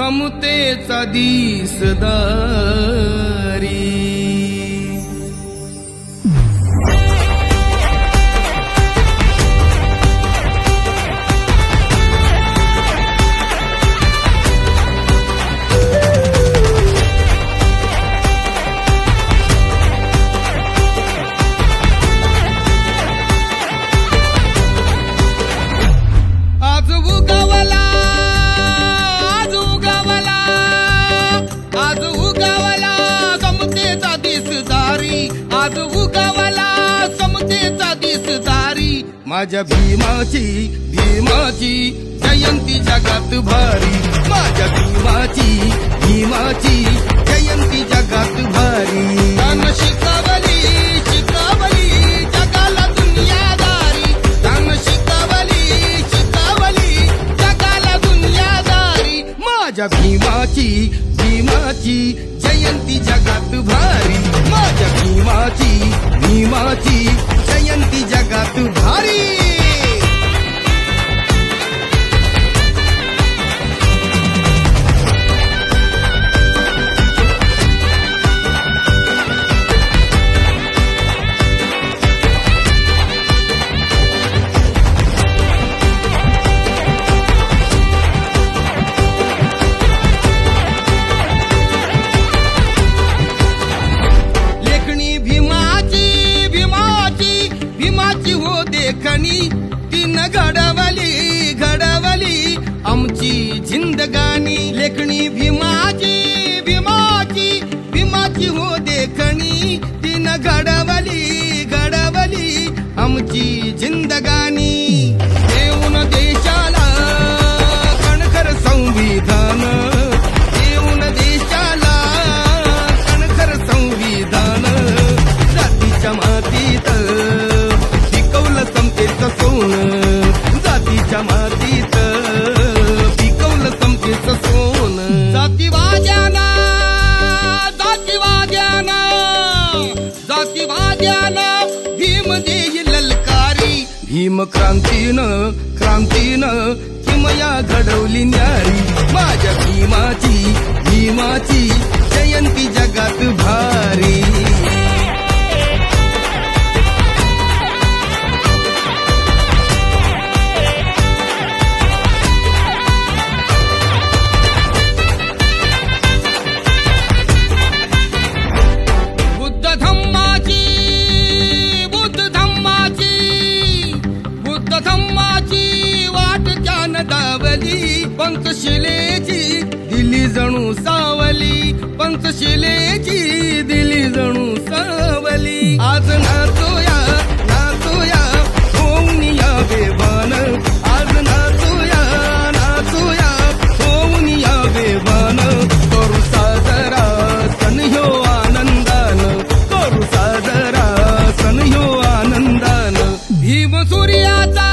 ममतेचा दिसदारी. आज उगवला समतेचा दिसदारी. माझ्या भीमाची जयंती जगात भारी. माझ्या भीमाची जयंती जगात भारी. तान शिकवली जगाला दुनियादारी. तान शिकवली जगाला दुनियादारी. माझ्या भीमाची जयंती जगात भारी. माझ्या भीमाची जयंती जगात भारी. हो देखणी तीन घडवली आमची जिंदगानी. लेखणी भीमाची हो देखणी तीन घडवली आमची जिंदगानी. देऊन देशाला कणखर संविधान. देऊन देशाला कणखर संविधान. जातीच्या मातीत समतेचं सोनं. जातीच्या मातीत पिकवलं समतेचं सोनं. जातीवाद्याना भीम देई ललकारी. भीम क्रांतीनं किमया घडवली न्यारी. माझ्या भीमाची जयंती जगात भारी. पंचशिलेची दिली जणू सावली. पंचशिलेची दिली जणू सावली. आज नाचूया होऊन या बेभान. आज नाचूया होऊन या बेभान. करू साजरा सण ह्यो आनंदान. करू साजरा सण ह्यो आनंदान. भीम सूर्याचा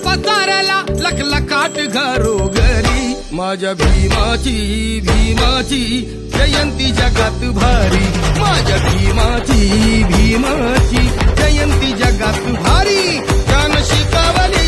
पसारला लखलखाट घरोघरी. माझ्या भीमाची जयंती जगात भारी. माझ्या भीमाची जयंती जगात भारी. तान शिकवली